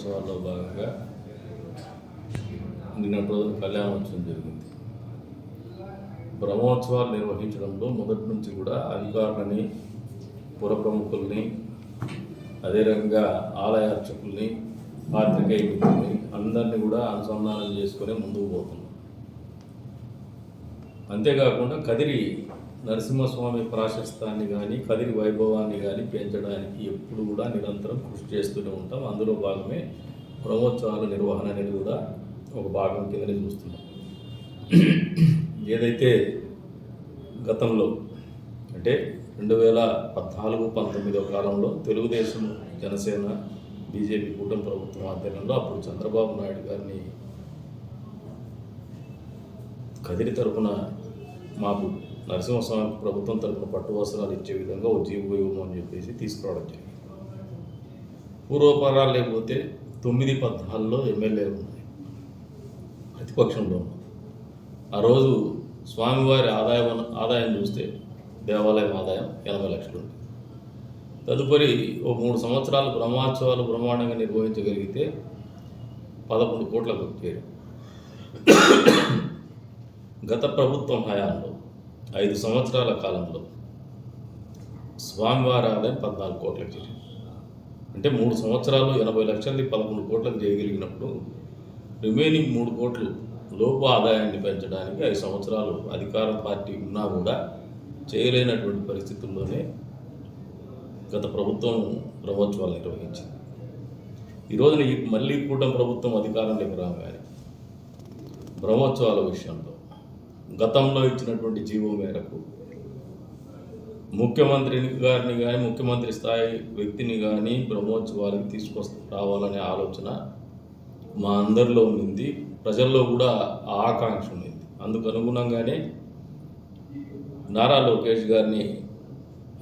బ్రహ్మోత్సవాల్లో భాగంగా నిన్నటి రోజున కళ్యాణోత్సవం జరిగింది. బ్రహ్మోత్సవాలు నిర్వహించడంలో మొదటి నుంచి కూడా అధికారులని, పుర ప్రముఖుల్ని, అదే రకంగా ఆలయ అర్చకుల్ని, పాత్రికేయ మిత్రుల్ని అందరినీ కూడా అనుసంధానం చేసుకుని ముందుకు పోతున్నాం. అంతేకాకుండా కదిరి నరసింహస్వామి ప్రాశస్తాన్ని కానీ, కదిరి వైభవాన్ని కానీ పెంచడానికి ఎప్పుడు కూడా నిరంతరం కృషి చేస్తూనే ఉంటాం. అందులో భాగమే బ్రహ్మోత్సవాల నిర్వహణ అనేది కూడా ఒక భాగం కిందనే చూస్తున్నాం. ఏదైతే గతంలో అంటే 2014-19 కాలంలో తెలుగుదేశం, జనసేన, బీజేపీ కూటమి ప్రభుత్వం ఆధ్వర్యంలో అప్పుడు చంద్రబాబు నాయుడు గారిని కదిరి తరపున మాకు నరసింహస్వామి ప్రభుత్వం తరపున పట్టు వస్త్రాలు ఇచ్చే విధంగా ఒక జీవో ఇవ్వమని చెప్పేసి తీసుకురావడం జరిగింది. పూర్వపరాలు లేకపోతే 9-14లో ఎమ్మెల్యేలు ఉన్నాయి, ప్రతిపక్షంలో ఉన్నాయి. ఆ రోజు స్వామివారి ఆదాయం చూస్తే దేవాలయం ఆదాయం 80 లక్షలు ఉంది. తదుపరి ఓ 3 సంవత్సరాలు బ్రహ్మోత్సవాలు బ్రహ్మాండంగా నిర్వహించగలిగితే 11 కోట్లకు చేరు. గత ప్రభుత్వం హయాంలో 5 సంవత్సరాల కాలంలో స్వామివారి ఆదాయం 14 కోట్లకు చేరింది. అంటే 3 సంవత్సరాలు 80 లక్షలది 11 కోట్లకు చేయగలిగినప్పుడు రిమైనింగ్ 3 కోట్లు లోపు ఆదాయాన్ని పెంచడానికి 5 సంవత్సరాలు అధికార పార్టీ ఉన్నా కూడా చేయలేనటువంటి పరిస్థితుల్లోనే గత ప్రభుత్వం బ్రహ్మోత్సవాలు నిర్వహించింది. ఈరోజున మళ్ళీ కూటమి ప్రభుత్వం అధికారంలోకి రాగానే బ్రహ్మోత్సవాల విషయంలో గతంలో ఇచ్చినటువంటి జీవో మేరకు ముఖ్యమంత్రి గారిని కానీ, ముఖ్యమంత్రి స్థాయి వ్యక్తిని కానీ బ్రహ్మోత్సవాలకు రావాలనే ఆలోచన మా అందరిలో ఉంది. ప్రజల్లో కూడా ఆ ఆకాంక్ష ఉంది. అందుకు అనుగుణంగానే నారా లోకేష్ గారిని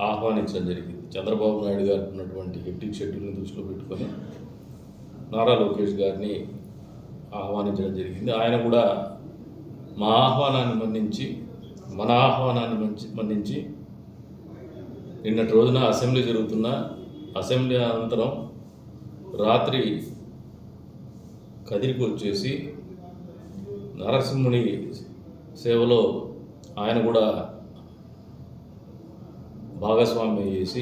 ఆహ్వానించడం జరిగింది. చంద్రబాబు నాయుడు గారు ఉన్నటువంటి హెక్టిక్ షెడ్యూల్ని దృష్టిలో పెట్టుకొని నారా లోకేష్ గారిని ఆహ్వానించడం జరిగింది. ఆయన కూడా మన ఆహ్వానాన్ని మన్నించి నిన్నటి రోజున అసెంబ్లీ జరుగుతున్న అసెంబ్లీ అనంతరం రాత్రి కదిరికి వచ్చేసి నరసింహుని సేవలో ఆయన కూడా భాగస్వామ్యం చేసి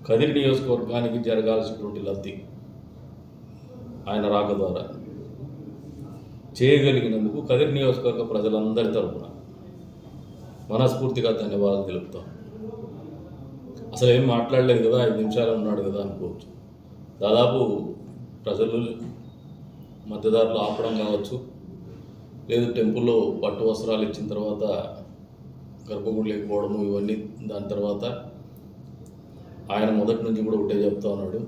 కదిరి నియోజకవర్గానికి జరగాల్సినటువంటి లబ్ధి ఆయన రాక ద్వారా చేయగలిగినందుకు కదిరి నియోజకవర్గ ప్రజలందరి తరఫున మనస్ఫూర్తిగా ధన్యవాదాలు తెలుపుతాం. అసలు ఏం మాట్లాడలేదు కదా, 5 నిమిషాలు ఉన్నాడు కదా అనుకోవచ్చు. దాదాపు ప్రజలు మధ్యదారులు ఆపడం కావచ్చు, లేదు టెంపుల్లో పట్టు వస్త్రాలు ఇచ్చిన తర్వాత గర్భగుడి లేకపోవడము, ఇవన్నీ దాని తర్వాత ఆయన మొదటి నుంచి కూడా ఒకటే చెప్తా ఉన్నాడు,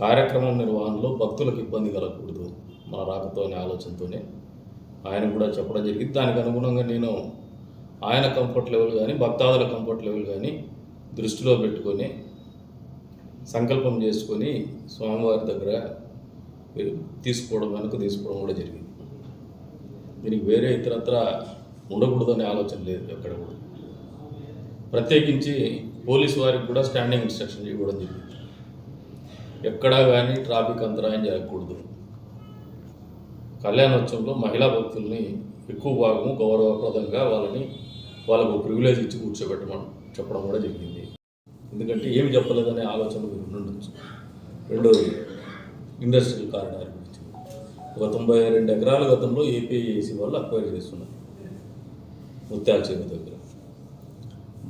కార్యక్రమం నిర్వహణలో భక్తులకు ఇబ్బంది కలగకూడదు మన రాకతో అనే ఆలోచనతోనే ఆయన కూడా చెప్పడం జరిగింది. దానికి అనుగుణంగా నేను ఆయన కంఫర్ట్ లెవెల్ కానీ, భక్తాదుల కంఫర్ట్ లెవెల్ కానీ దృష్టిలో పెట్టుకొని సంకల్పం చేసుకొని స్వామివారి దగ్గర వెనక్కి తీసుకోవడం కూడా జరిగింది. దీనికి వేరే ఇతరత్ర ఉండకూడదనే ఆలోచన లేదు ఎక్కడ కూడా. ప్రత్యేకించి పోలీసు వారికి కూడా స్టాండింగ్ ఇన్స్ట్రక్షన్ ఇవ్వడం జరిగింది. ఎక్కడా కానీ ట్రాఫిక్ అంతరాయం జరగకూడదు. కళ్యాణోత్సవంలో మహిళా భక్తుల్ని ఎక్కువ భాగము గౌరవప్రదంగా వాళ్ళకు ప్రివిలేజ్ ఇచ్చి కూర్చోబెట్టమని చెప్పడం కూడా జరిగింది. ఎందుకంటే ఏమి చెప్పలేదనే ఆలోచన ఉండొచ్చు. రెండోది ఇండస్ట్రియల్ కారిడార్ గురించి ఒక 92 ఎకరాల గతంలో ఏపీఐసి వాళ్ళు అక్వైర్ చేస్తున్నారు ముత్యాల చెరువు దగ్గర.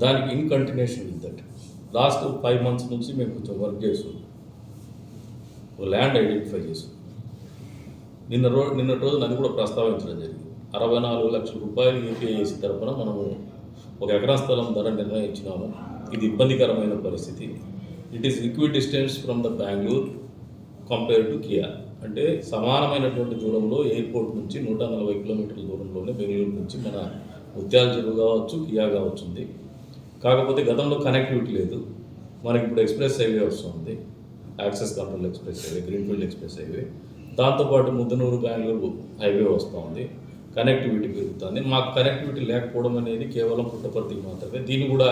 దానికి in continuation with last 5 months నుంచి మేము కొంచెం వర్క్ చేస్తున్నాం, ఒక ల్యాండ్ ఐడెంటిఫై చేస్తున్నాం. నిన్నటి రోజున అది కూడా ప్రస్తావించడం జరిగింది. 64 లక్షల రూపాయలు ఏపీఐసి తరఫున మనము ఒక ఎకరా స్థలం ధర నిర్ణయించినాము. ఇది ఇబ్బందికరమైన పరిస్థితి. It is equi distance from the Bengaluru compare to Kia. అంటే సమానమైనటువంటి దూరంలో ఎయిర్పోర్ట్ నుంచి 140 కిలోమీటర్ల దూరంలోనే బెంగళూరు నుంచి మన ముత్యాల చెరువు కావచ్చు, కియా కావచ్చు ఉంది. కాకపోతే గతంలో కనెక్టివిటీ లేదు. మనకి ఇప్పుడు ఎక్స్ప్రెస్ హైవే వస్తుంది, access control express highway, greenfield express highway. దాంతోపాటు ముద్దనూరు బెంగళూరు హైవే వస్తుంది, కనెక్టివిటీ పెరుగుతుంది. మాకు కనెక్టివిటీ లేకపోవడం అనేది కేవలం పుట్టపర్తికి మాత్రమే. దీన్ని కూడా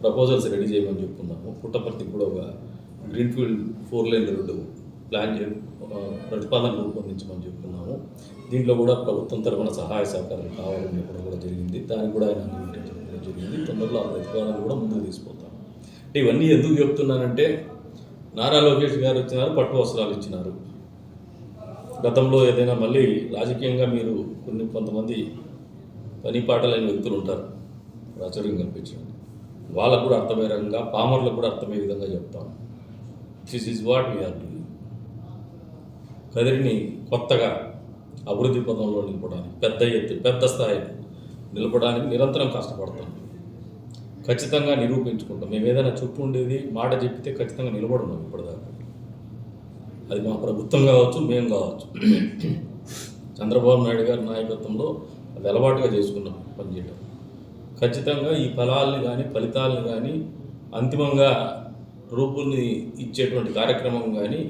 ప్రపోజల్స్ రెడీ చేయమని చెప్పుకున్నాము. పుట్టపర్తికి కూడా ఒక గ్రీన్ఫీల్డ్ 4 లేన్ రోడ్డు ప్లాన్ ప్రతిపాదన రూపొందించమని చెప్పుకున్నాము. దీంట్లో కూడా ప్రభుత్వం తరఫున సహాయ సహకారాలు కావాలని చెప్పడం కూడా జరిగింది. దానికి కూడా ఆయన అంగీకరించడం కూడా జరిగింది. తొందరలో ఆ ప్రతిపాదన కూడా ముందుకు తీసుకుపోతాం. అంటే ఇవన్నీ ఎందుకు చెప్తున్నానంటే, నారా లోకేష్ గారు వచ్చినారు, పట్టు వస్త్రాలు ఇచ్చినారు. గతంలో ఏదైనా మళ్ళీ రాజకీయంగా మీరు కొంతమంది పని పాటలైన వ్యక్తులు ఉంటారు, ప్రాచుర్యం కల్పించండి. వాళ్ళకు కూడా అర్థమయ్యే రకంగా, పామర్లకు కూడా అర్థమయ్యే విధంగా చెప్తాం. This is what we are doing. కదిరిని కొత్తగా అభివృద్ధి పదంలో నిలపడానికి, పెద్ద స్థాయి నిలపడానికి నిరంతరం కష్టపడతాం. ఖచ్చితంగా నిరూపించుకుంటాం. మేము ఏదైనా చుట్టూ ఉండేది మాట చెప్పితే ఖచ్చితంగా నిలబడున్నాం ఇప్పటిదాకా. అది మా ప్రభుత్వం కావచ్చు, మేము కావచ్చు. చంద్రబాబు నాయుడు గారి నాయకత్వంలో అది అలవాటుగా చేసుకున్నాం పనిచేయడం. ఖచ్చితంగా ఈ ఫలితాలని కానీ అంతిమంగా రూపుల్ని ఇచ్చేటువంటి కార్యక్రమం కానీ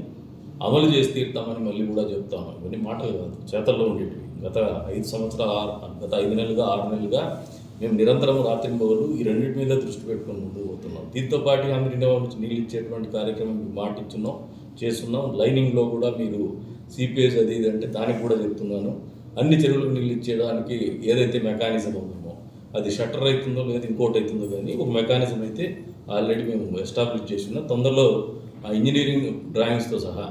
అమలు చేసి తీరుతామని మళ్ళీ కూడా చెప్తాను. ఇవన్నీ మాటలు కాదు, చేతల్లో ఉండేటివి. గత 5 నెలలుగా 6 నెలలుగా మేము నిరంతరం రాత్రింబవళ్ళు ఈ రెండింటి మీద దృష్టి పెట్టుకొని ముందుకు పోతున్నాం. దీంతో పాటు అందరి నుంచి నీళ్ళు ఇచ్చేటువంటి కార్యక్రమం మాట ఇచ్చున్నాం, చేస్తున్నాం. లైనింగ్లో కూడా మీరు సిపిఎస్ అది ఇది అంటే దానికి కూడా చెప్తున్నాను. అన్ని చెరువులకు నీళ్ళు ఇచ్చేయడానికి ఏదైతే మెకానిజం ఉందో అది షట్టర్ అవుతుందో లేదా ఇంకోటి అవుతుందో కానీ ఒక మెకానిజం అయితే ఆల్రెడీ మేము ఎస్టాబ్లిష్ చేస్తున్నాం. తొందరలో ఆ ఇంజనీరింగ్ డ్రాయింగ్స్తో సహా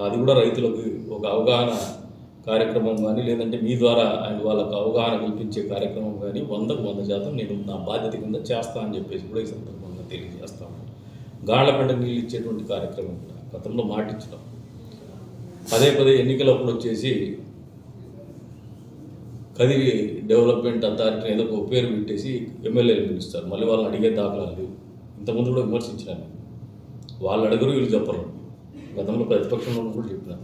అది కూడా రైతులకు ఒక అవగాహన కార్యక్రమం కానీ లేదంటే మీ ద్వారా వాళ్ళకు అవగాహన కల్పించే కార్యక్రమం కానీ 100% నేను నా బాధ్యత కింద చేస్తా అని చెప్పేసి కూడా ఈ సందర్భంగా తెలియజేస్తాను. గాళ్లపెండ నీళ్ళు ఇచ్చేటువంటి కార్యక్రమం కూడా గతంలో మాటించడం, పదే ఎన్నికలప్పుడు వచ్చేసి కదిరి డెవలప్మెంట్ అథారిటీ ఏదో ఒక పేరు పెట్టేసి ఎమ్మెల్యేలు పిలుస్తారు. మళ్ళీ వాళ్ళని అడిగే దాఖలాలు లేవు. ఇంతకుముందు కూడా విమర్శించినాను. వాళ్ళు అడగరు, వీళ్ళు చెప్పరు. గతంలో ప్రతిపక్షంలో కూడా చెప్పినాను.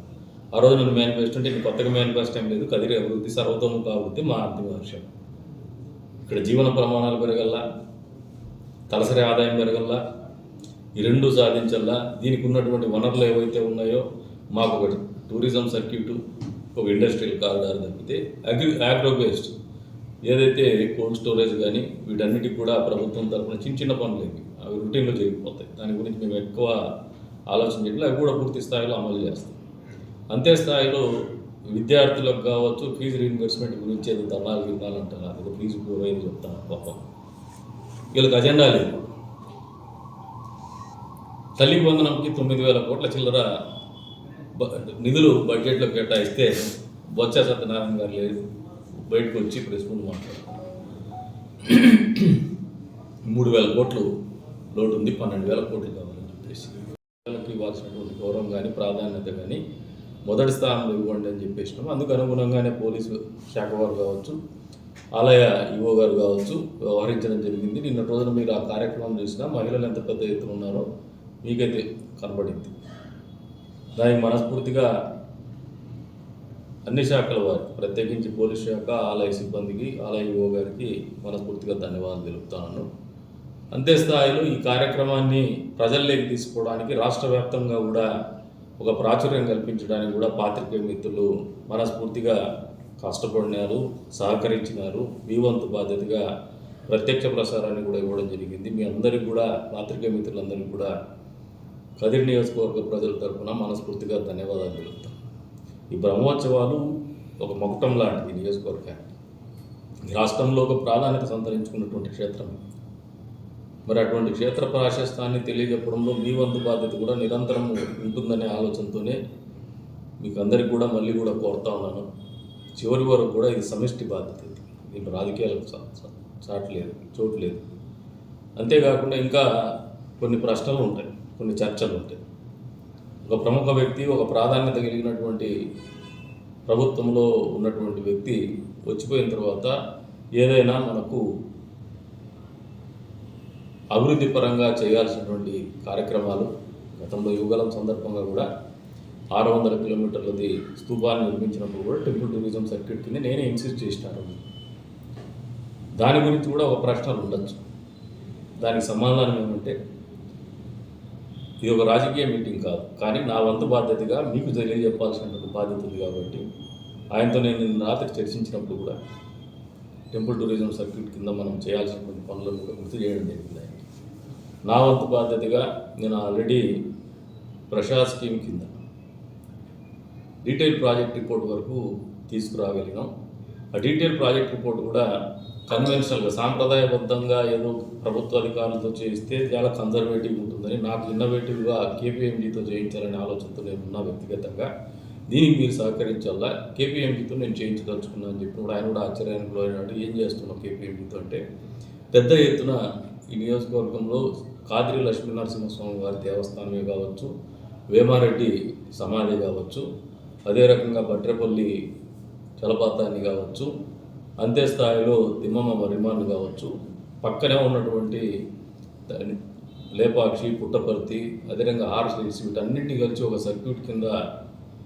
ఆ రోజు నన్ను మేనిఫెస్టో అంటే కొత్తగా మేనిఫెస్టో ఏం లేదు, కదిరి అభివృద్ధి సర్వతోముఖ అభివృద్ధి మా అంతిమ లక్ష్యం. ఇక్కడ జీవన ప్రమాణాలు పెరగల్లా, తలసరి ఆదాయం పెరగల్లా, ఈ రెండు సాధించల్లా. దీనికి ఉన్నటువంటి వనరులు ఏవైతే ఉన్నాయో మాకు ఒకటి టూరిజం సర్క్యూటు, ఒక ఇండస్ట్రియల్ కారిడార్ తప్పితే అగ్రో బేస్డ్ ఏదైతే కోల్డ్ స్టోరేజ్ కానీ వీటన్నిటికి కూడా ప్రభుత్వం తరఫున చిన్న పనులు అవి రొటీన్లో జరిగిపోతాయి. దాని గురించి మేము ఎక్కువ ఆలోచన చేయట్లేదు. అవి కూడా పూర్తి స్థాయిలో అమలు చేస్తాం. అంతే స్థాయిలో విద్యార్థులకు కావచ్చు ఫీజు రీఇంబర్స్మెంట్ గురించి ఏదో ధర్నాలు అంటారు, అది ఫీజు పూర్వైంది చెప్తాను. పాపం వీళ్ళకి అజెండా లేదు. తల్లి వందనంకి 9,000 కోట్ల చిల్లర నిధులు బడ్జెట్లో కేటాయిస్తే బొత్స సత్యనారాయణ గారు లేదు, బయటకు వచ్చి ప్రెస్ ముందు మాట్లాడారు. 3,000 కోట్లు లోటు ఉంది, 12,000 కోట్లు కావాలని చెప్పేసి వాళ్ళకి ఇవ్వాల్సినటువంటి గౌరవం కానీ ప్రాధాన్యత కానీ మొదటి స్థానంలో ఇవ్వండి అని చెప్పేసినాము. అందుకు అనుగుణంగానే పోలీసు శాఖ వారు కావచ్చు, ఆలయ ఈవో గారు కావచ్చు వ్యవహరించడం జరిగింది. నిన్న రోజున మీరు ఆ కార్యక్రమం చూసినా మహిళలు ఎంత పెద్ద ఎత్తున ఉన్నారో మీకైతే కనబడింది. దానికి మనస్ఫూర్తిగా అన్ని శాఖల వారికి, ప్రత్యేకించి పోలీస్ శాఖ, ఆలయ సిబ్బందికి, ఆలయ ఈవో గారికి మనస్ఫూర్తిగా ధన్యవాదాలు తెలుపుతాను. అంతే స్థాయిలో ఈ కార్యక్రమాన్ని ప్రజల్లోకి తీసుకోవడానికి రాష్ట్ర వ్యాప్తంగా కూడా ఒక ప్రాచుర్యం కల్పించడానికి కూడా పాత్రికేయ మిత్రులు మనస్ఫూర్తిగా కష్టపడినారు, సహకరించినారు. మీ వంతు బాధ్యతగా ప్రత్యక్ష ప్రసారాన్ని కూడా ఇవ్వడం జరిగింది. మీ అందరికీ కూడా, పాత్రికేయ మిత్రులందరికీ కూడా కదిరి నియోజకవర్గ ప్రజల తరఫున మనస్ఫూర్తిగా ధన్యవాదాలు తెలుపుతాం. ఈ బ్రహ్మోత్సవాలు ఒక మొక్కటం లాంటిది నియోజకవర్గానికి. ఈ రాష్ట్రంలో ఒక ప్రాధాన్యత సంతరించుకున్నటువంటి క్షేత్రం. మరి అటువంటి క్షేత్ర ప్రాశస్త్యాన్ని తెలియజెప్పడంలో మీ వంతు బాధ్యత కూడా నిరంతరం ఉంటుందనే ఆలోచనతోనే మీకు అందరికీ కూడా మళ్ళీ కూడా కోరుతా ఉన్నాను. చివరి వరకు కూడా ఇది సమిష్టి బాధ్యత. దీంట్లో రాజకీయాలకు చోటు లేదు. అంతేకాకుండా ఇంకా కొన్ని ప్రశ్నలు ఉంటాయి, కొన్ని చర్చలు ఉంటాయి. ఒక ప్రముఖ వ్యక్తి, ఒక ప్రాధాన్యత కలిగినటువంటి ప్రభుత్వంలో ఉన్నటువంటి వ్యక్తి వచ్చిపోయిన తర్వాత ఏదైనా మనకు అభివృద్ధి పరంగా చేయాల్సినటువంటి కార్యక్రమాలు, గతంలో యువగలం సందర్భంగా కూడా 600 కిలోమీటర్లది స్తూపాన్ని నిర్మించినప్పుడు కూడా టెంపుల్ టూరిజం సర్క్యూట్ కింద నేనే ఇన్సిస్ట్ చేసినాను. దాని గురించి కూడా ఒక ప్రశ్నలు ఉండొచ్చు. దానికి సమాధానం ఏమంటే, ఇది ఒక రాజకీయ మీటింగ్ కాదు, కానీ నా వంతు బాధ్యతగా మీకు తెలియజెప్పాల్సినటువంటి బాధ్యత ఉంది. కాబట్టి ఆయనతో నేను రాత్రి చర్చించినప్పుడు కూడా టెంపుల్ టూరిజం సర్క్యూట్ కింద మనం చేయాల్సినటువంటి పనులను కూడా గుర్తు చేయడం జరిగింది. నా వంతు బాధ్యతగా నేను ఆల్రెడీ ప్రసాద్ స్కీమ్ కింద డీటెయిల్ ప్రాజెక్ట్ రిపోర్ట్ వరకు తీసుకురాగలిగాం. ఆ డీటెయిల్ ప్రాజెక్ట్ రిపోర్ట్ కూడా కన్వెన్షనల్గా సాంప్రదాయబద్ధంగా ఏదో ప్రభుత్వ అధికారులతో చేయిస్తే చాలా కన్జర్వేటివ్ ఉంటుందని, నాకు ఇన్నోవేటివ్గా కేపీఎంజీతో చేయించాలనే ఆలోచనతో నేనున్నా వ్యక్తిగతంగా. దీనికి మీరు సహకరించాలా, కేపీఎంజీతో నేను చేయించదలుచుకున్నాను అని చెప్పినప్పుడు ఆయన కూడా ఆశ్చర్యానికి గురైనట్టు, ఏం చేస్తున్నావు కేపీఎంజీతో అంటే, పెద్ద ఎత్తున ఈ నియోజకవర్గంలో కాదిరి లక్ష్మీనరసింహస్వామి వారి దేవస్థానమే కావచ్చు, వేమారెడ్డి సమాధి కావచ్చు, అదే రకంగా బట్రేపల్లి జలపాతాన్ని కావచ్చు, అంతే స్థాయిలో తిమ్మమ్మ మరిమాన్ని కావచ్చు, పక్కనే ఉన్నటువంటి లేపాక్షి, పుట్టపర్తి, అదేవిధంగా ఆర్సీసీ, వీటన్నింటినీ కలిసి ఒక సర్క్యూట్ కింద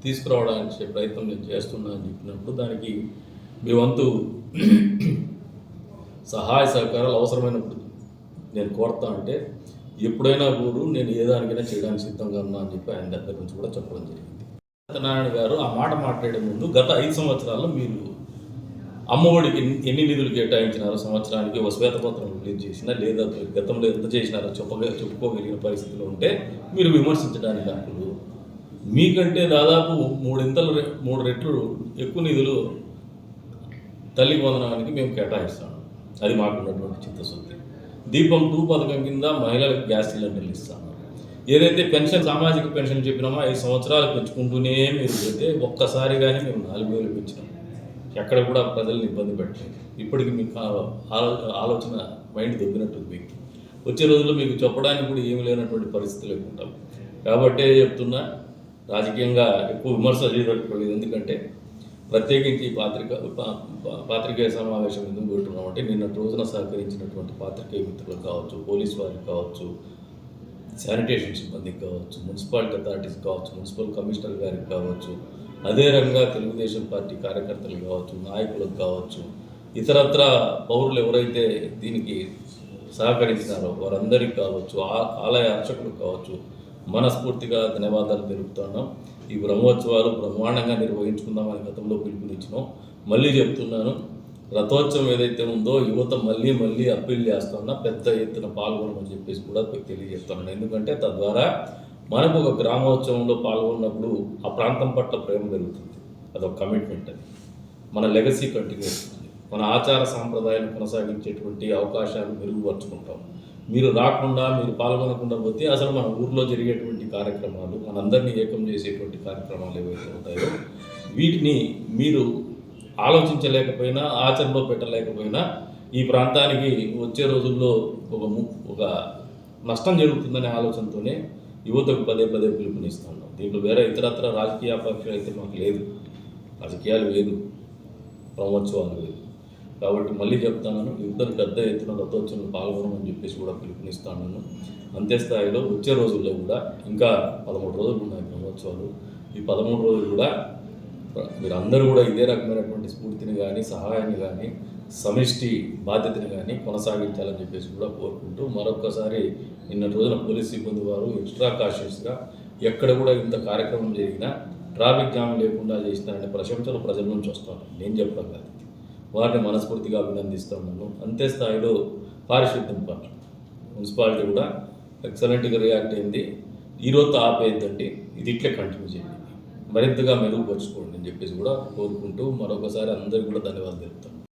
తీసుకురావడానికి ప్రయత్నం నేను చేస్తున్నా అని చెప్పినప్పుడు, దానికి మీ వంతు సహాయ సహకారాలు అవసరమైనప్పుడు నేను కోరుతా అంటే, ఎప్పుడైనా కూడా నేను ఏ దానికైనా చేయడానికి సిద్ధంగా ఉన్నా అని చెప్పి ఆయన దగ్గర నుంచి కూడా చెప్పడం జరిగింది. సత్యనారాయణ గారు ఆ మాట మాట్లాడే ముందు గత 5 సంవత్సరాల్లో మీరు అమ్మఒడికి ఎన్ని నిధులు కేటాయించినారో, సంవత్సరానికి ఒక శ్వేతపత్రం రిలీజ్ చేసినా, లేదా గతంలో ఎంత చేసినారో చెప్పుకోగలిగిన పరిస్థితిలో ఉంటే మీరు విమర్శించడానికి హక్కులు. మీకంటే దాదాపు 3 రెట్లు ఎక్కువ నిధులు తల్లికి వందనానికి మేము కేటాయిస్తాము. అది మాకున్నటువంటి చిత్తశుద్ధి. దీపం 2 పథకం కింద మహిళలకు గ్యాస్ సిలిండర్లు ఇస్తాము. ఏదైతే పెన్షన్, సామాజిక పెన్షన్ చెప్పినామో 5 సంవత్సరాలు పెంచుకుంటూనే మీరు పోతే ఒక్కసారిగానే మేము 4,000 పెంచినాం. ఎక్కడ కూడా ప్రజల్ని ఇబ్బంది పెట్టలేదు. ఇప్పటికి మీకు ఆలోచన మైండ్ దొబ్బినట్టుంది. మీకు వచ్చే రోజుల్లో మీకు చెప్పడానికి కూడా ఏమి లేనటువంటి పరిస్థితులు ఉంటాం. కాబట్టే చెప్తున్నా, రాజకీయంగా ఎక్కువ విమర్శ చేయదట్టుకోలేదు. ఎందుకంటే ప్రత్యేకించి పాత్రికేయ సమావేశం ఎందుకు పెట్టున్నామంటే, నిన్నటి రోజున సహకరించినటువంటి పాత్రికేయ మిత్రులకు కావచ్చు, పోలీసు వారికి కావచ్చు, శానిటేషన్ సిబ్బందికి కావచ్చు, మున్సిపాలిటీ అథారిటీస్ కావచ్చు, మున్సిపల్ కమిషనర్ గారికి కావచ్చు, అదే రకంగా తెలుగుదేశం పార్టీ కార్యకర్తలు కావచ్చు, నాయకులకు కావచ్చు, ఇతరత్ర పౌరులు ఎవరైతే దీనికి సహకరించినారో వారందరికీ కావచ్చు, ఆలయ అర్చకులకు కావచ్చు, మనస్ఫూర్తిగా ధన్యవాదాలు తెలుపుతున్నాం. ఈ బ్రహ్మోత్సవాలు బ్రహ్మాండంగా నిర్వహించుకుందామని గతంలో పిలుపునిచ్చినాం. మళ్ళీ చెప్తున్నాను, రథోత్సవం ఏదైతే ఉందో యువత మళ్ళీ అప్పీల్ చేస్తున్నా, పెద్ద ఎత్తున పాల్గొనమని చెప్పేసి కూడా తెలియజేస్తున్నాను. ఎందుకంటే తద్వారా మనకు ఒక గ్రామోత్సవంలో పాల్గొన్నప్పుడు ఆ ప్రాంతం పట్ల ప్రేమ పెరుగుతుంది. అదొక కమిట్మెంట్. అది మన లెగసీ కంటిన్యూ అవుతుంది. మన ఆచార సాంప్రదాయాన్ని కొనసాగించేటువంటి అవకాశాలు మెరుగుపరుచుకుంటాం. మీరు రాకుండా, మీరు పాల్గొనకుండా పోతే అసలు మన ఊర్లో జరిగేటువంటి కార్యక్రమాలు, మనందరినీ ఏకం చేసేటువంటి కార్యక్రమాలు ఏవైతే ఉంటాయో వీటిని మీరు ఆలోచించలేకపోయినా, ఆచరణలో పెట్టలేకపోయినా ఈ ప్రాంతానికి వచ్చే రోజుల్లో ఒక నష్టం జరుగుతుందనే ఆలోచనతోనే యువతకు పదే పిలుపునిస్తున్నాం. దీంట్లో వేరే ఇతరత్ర రాజకీయ పక్షాలు అయితే మాకు లేదు, రాజకీయాలు లేదు, బ్రహ్మోత్సవాలు లేదు. కాబట్టి మళ్ళీ చెప్తాను, యువతను పెద్ద ఎత్తున రథోత్సవంలో పాల్గొనమని చెప్పేసి కూడా పిలుపునిస్తాను. అంత్యస్థాయిలో వచ్చే రోజుల్లో కూడా ఇంకా 13 రోజులు ఉన్నాయి బ్రహ్మోత్సవాలు. ఈ 13 రోజులు కూడా మీరందరూ కూడా ఇదే రకమైనటువంటి స్ఫూర్తిని కానీ, సహాయాన్ని కానీ, సమిష్టి బాధ్యతని కానీ కొనసాగించాలని చెప్పేసి కూడా కోరుకుంటూ, మరొక్కసారి నిన్నటి రోజున పోలీస్ సిబ్బంది వారు ఎక్స్ట్రా కాషియస్గా ఎక్కడ కూడా ఇంత కార్యక్రమం జరిగినా ట్రాఫిక్ జామ్ లేకుండా చేసినారనే ప్రశంసలు ప్రజల నుంచి వస్తున్నాను. నేను చెప్పడం కాదు, వారిని మనస్ఫూర్తిగా అభినందిస్తున్నాను. అంతే స్థాయిలో పారిశుద్ధ్యం పట్ల మున్సిపాలిటీ కూడా ఎక్సలెంట్గా రియాక్ట్ అయింది. ఈరోజు ఆపేద్దండి, ఇది ఇట్లే కంటిన్యూ చేయండి, మరింతగా మెరుగుపరుచుకోండి అని చెప్పేసి కూడా కోరుకుంటూ మరొకసారి అందరికీ కూడా ధన్యవాదాలు తెలుపుతాను.